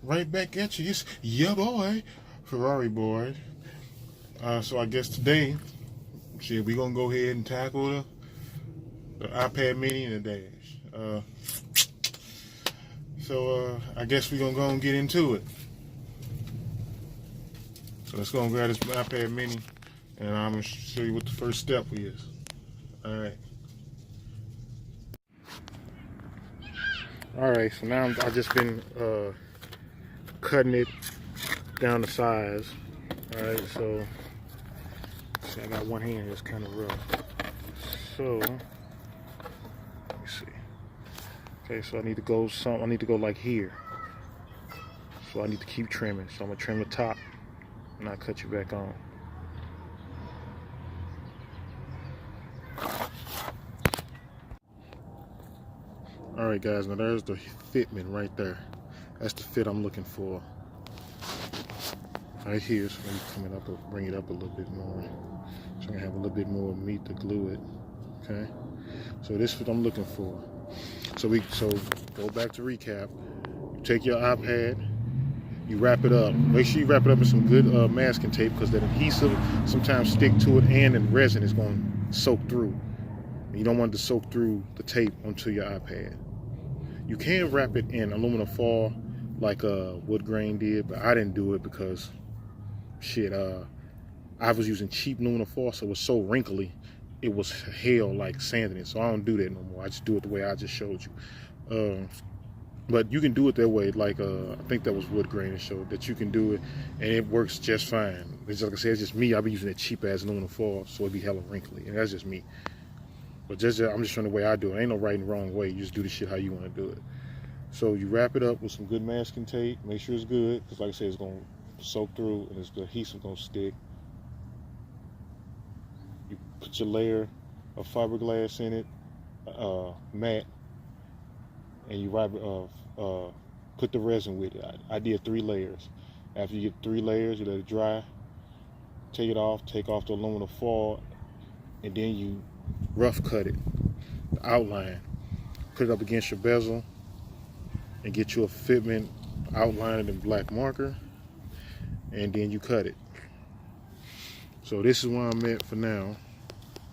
right back at you. It's your boy, Ferrari boy. So I guess today, shit, we gonna go ahead and tackle the iPad mini and the dash. So I guess we gonna go and get into it. So let's go and grab this iPad mini, and I'm gonna show you what the first step is. All right. All right. So now I've just been cutting it down to size. All right. So see, I got one hand that's kind of rough. So let me see. Okay. So I need to go like here. So I need to keep trimming. So I'm gonna trim the top, and I'll cut you back on. Alright guys, now there's the fitment right there. That's the fit I'm looking for. Right here, so I'm coming up, bring it up a little bit more. So I can have a little bit more meat to glue it. Okay? So this is what I'm looking for. So go back to recap. You take your iPad, you wrap it up. Make sure you wrap it up in some good masking tape, because that adhesive sometimes stick to it, and the resin is going to soak through. You don't want it to soak through the tape onto your iPad. You can wrap it in aluminum foil like wood grain did, but I didn't do it because shit, I was using cheap aluminum foil, so it was so wrinkly, it was hell like sanding it. So I don't do that no more. I just do it the way I just showed you. But you can do it that way, like I think that was wood grain that showed that you can do it, and it works just fine. It's like I said, it's just me. I be using that cheap ass aluminum foil, so it be hella wrinkly, and that's just me. But I'm just showing the way I do it. Ain't no right and wrong way. You just do the shit how you want to do it. So you wrap it up with some good masking tape. Make sure it's good, because like I said, it's going to soak through, and the adhesive going to stick. You put your layer of fiberglass in it, matte, and you put the resin with it. I did 3 layers. After you get 3 layers, you let it dry. Take it off. Take off the aluminum foil, and then you rough cut it, the outline, put it up against your bezel, and get you a fitment, outline it in black marker, and then you cut it. So this is where I'm at for now.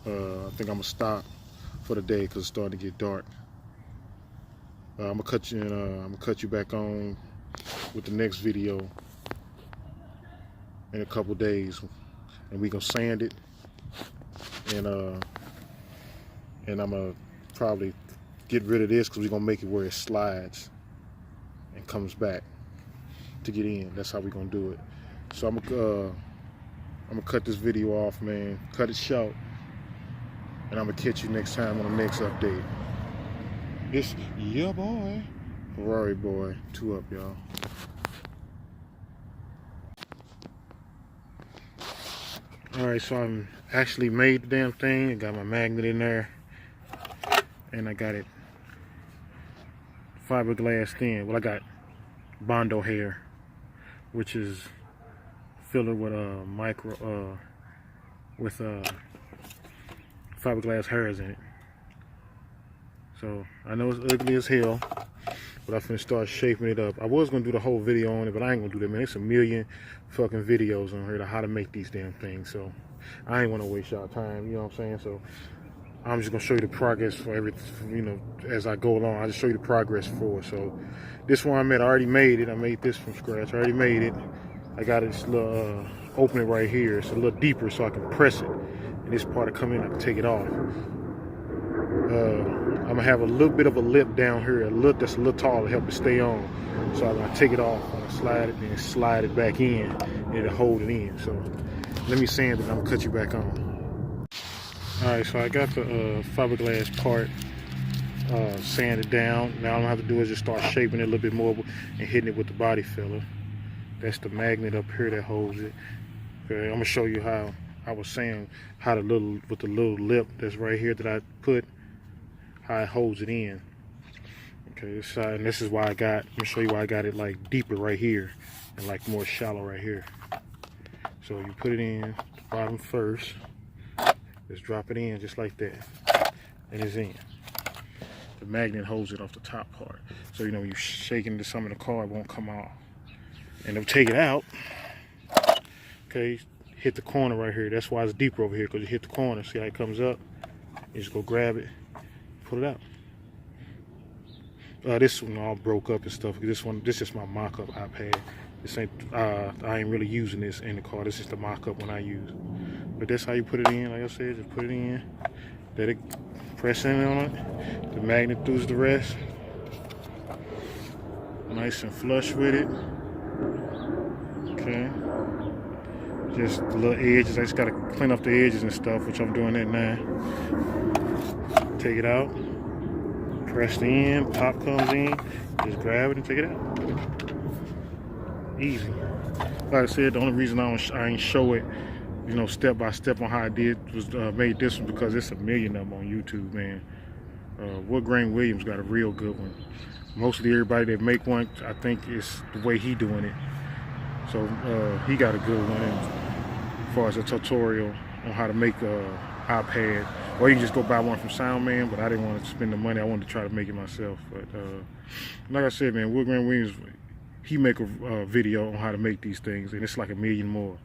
I think I'm gonna stop for the day because it's starting to get dark. I'm gonna cut you, I'm gonna cut you back on with the next video in a couple days, and we gonna sand it, and I'm gonna probably get rid of this because we're gonna make it where it slides and comes back to get in. That's how we're gonna do it. So I'm gonna cut this video off, man. Cut it short, and I'm gonna catch you next time on the next update. It's your boy, Ferrari boy. 2 up, y'all. All right, so I'm actually made the damn thing. I got my magnet in there, and I got it fiberglass thin. Well, I got Bondo hair, which is filler with fiberglass hairs in it. So I know it's ugly as hell, but I'm finna start shaping it up. I was gonna do the whole video on it, but I ain't gonna do that, man. There's a million fucking videos on here to how to make these damn things, so I ain't wanna waste y'all time, you know what I'm saying? So I'm just gonna show you the progress for everything, you know, as I go along. I'll just show you the progress forward. So this one I'm at, I already made it. I made this from scratch. I already made it. I got this little opening right here. It's a little deeper so I can press it. And this part to come in, I can take it off. I'm gonna have a little bit of a lip down here, that's a little taller to help it stay on. So I'm gonna take it off, I'm gonna slide it, then slide it back in, and it'll hold it in. So let me sand it, and I'm gonna cut you back on. All right, so I got the fiberglass part sanded down. Now all I'm gonna have to do is just start shaping it a little bit more and hitting it with the body filler. That's the magnet up here that holds it. Okay, I'm gonna show you how I was saying how with the little lip that's right here that I put, how it holds it in. Okay, this side, and this is why I'm gonna show you why I got it like deeper right here and like more shallow right here. So you put it in the bottom first, just drop it in just like that, and it's in. The magnet holds it off the top part, so you know when you're shaking some of the car, it won't come off. And they'll take it out. Okay, hit the corner right here. That's why it's deeper over here, because you hit the corner. See how it comes up? You just go grab it, pull it out. This one all broke up and stuff. This is just my mock-up iPad. This ain't, I ain't really using this in the car. This is the mock-up one I use. But that's how you put it in. Like I said, just put it in. Let it press in on it. The magnet does the rest. Nice and flush with it. Okay. Just the little edges. I just gotta clean up the edges and stuff, which I'm doing that now. Take it out. Press the end. Pop comes in. Just grab it and take it out. Easy. Like I said, the only reason I ain't show it, you know, step by step on how I did was made this one because it's a million of them on YouTube, man. Wood Grain Williams got a real good one. Mostly everybody that make one, I think it's the way he doing it. So he got a good one as far as a tutorial on how to make a iPad. Or you can just go buy one from Soundman, but I didn't want to spend the money. I wanted to try to make it myself. But like I said, man, Wood Grain Williams, he make a video on how to make these things, and it's like a million more.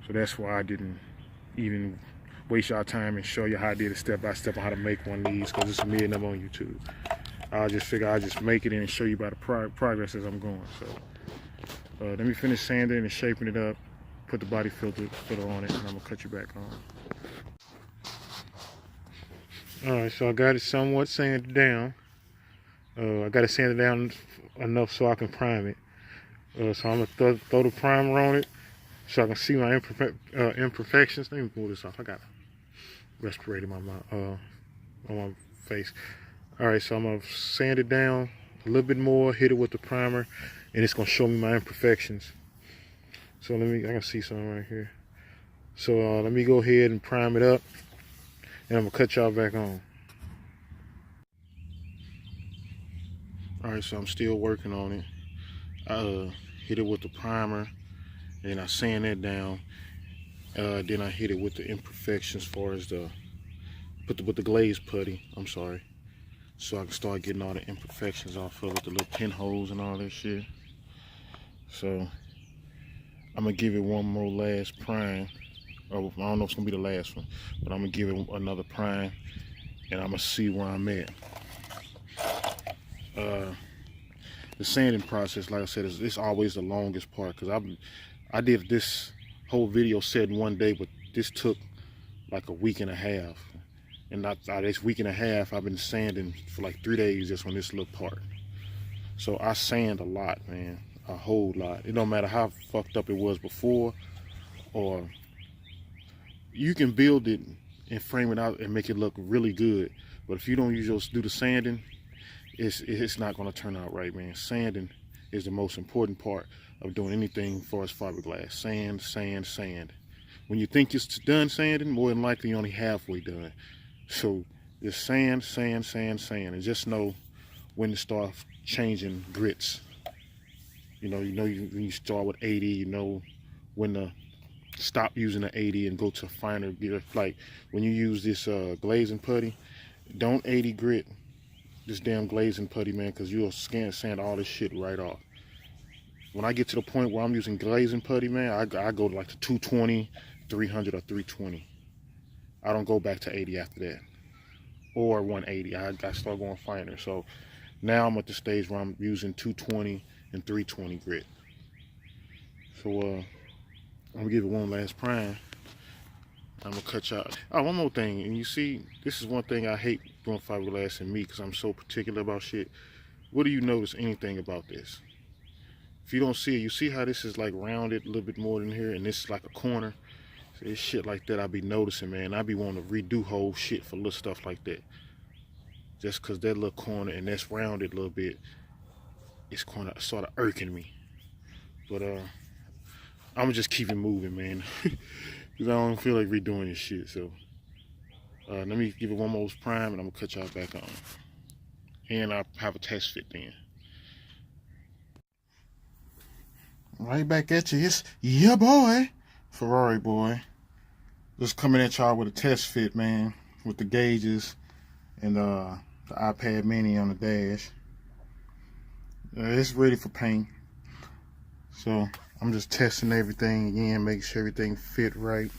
So that's why I didn't even waste your time and show you how I did it step by step on how to make one of these, because it's a million of them on YouTube. I just figure I'll just make it and show you about the progress as I'm going. So let me finish sanding and shaping it up, put the body filter on it, and I'm gonna cut you back on. Alright, so I got it somewhat sanded down. I got it sanded down enough so I can prime it. So I'm gonna throw the primer on it so I can see my imperfections. Let me pull this off. I got a respirator on my face. Alright, so I'm gonna sand it down a little bit more, hit it with the primer, and it's gonna show me my imperfections. So I can see something right here. So let me go ahead and prime it up, and I'm gonna cut y'all back on. Alright, so I'm still working on it. I hit it with the primer, and I sand that down. Then I hit it with the imperfections as far as with the glaze putty. I'm sorry. So I can start getting all the imperfections off of it, the little pinholes and all that shit. So I'm gonna give it one more last prime. Oh, I don't know if it's gonna be the last one, but I'm gonna give it another prime, and I'm gonna see where I'm at. The sanding process, like I said, is always the longest part, because I did this whole video said in one day, but this took like a week and a half. And this week and a half, I've been sanding for like 3 days just on this little part. So I sand a lot, man, a whole lot. It don't matter how fucked up it was before, or you can build it and frame it out and make it look really good. But if you don't do the sanding, it's not gonna turn out right, man. Sanding is the most important part of doing anything as far as fiberglass. Sand, sand, sand. When you think it's done sanding, more than likely you're only halfway done. So just sand, sand, sand, sand, and just know when to start changing grits. You know when you start with 80, you know when to stop using the 80 and go to finer gear. Like when you use this glazing putty, don't 80 grit this damn glazing putty, man, because you'll sand all this shit right off. When I get to the point where I'm using glazing putty, man, I go to like the 220, 300, or 320. I don't go back to 80 after that, or 180. I start going finer. So now I'm at the stage where I'm using 220 and 320 grit. So I'm gonna give it one last prime. I'm gonna cut y'all. Oh, one more thing, and you see, this is one thing I hate doing fiberglass and me, because I'm so particular about shit. What do you notice anything about this? If you don't see it, you see how this is like rounded a little bit more than here, and this is like a corner. So it's shit like that I be noticing, man. I be wanting to redo whole shit for little stuff like that. Just because that little corner and that's rounded a little bit, it's kind of sort of irking me. But I'm gonna just keep it moving, man. Because I don't feel like redoing this shit. So let me give it one more prime, and I'm gonna cut y'all back on. And I'll have a test fit then. Right back at you. It's yeah, boy. Ferrari boy. Just coming at y'all with a test fit, man. With the gauges and the iPad mini on the dash. It's ready for paint. So I'm just testing everything again, make sure everything fit right.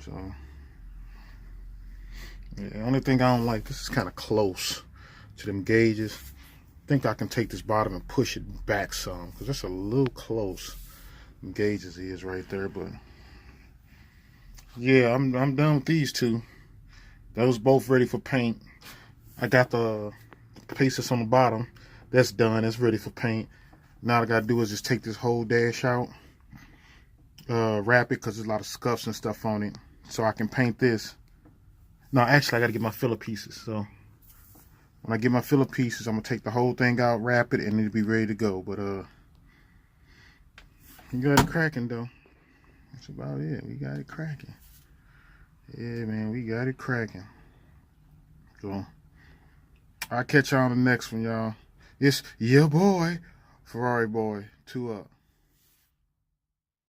So yeah, the only thing I don't like, this is kind of close to them gauges. I think I can take this bottom and push it back some, because that's a little close. Them gauges is right there, but yeah, I'm done with these two. Those both ready for paint. I got the pieces on the bottom. That's done. That's ready for paint. Now all I gotta do is just take this whole dash out, wrap it, because there's a lot of scuffs and stuff on it, so I can paint this. No, actually I gotta get my filler pieces. So when I get my filler pieces, I'm gonna take the whole thing out, wrap it, and it'll be ready to go. But you got it cracking though. That's about it. We got it cracking. Yeah, man, we got it cracking. So I'll catch y'all on the next one, y'all. It's your boy, Ferrari Boy. 2 up.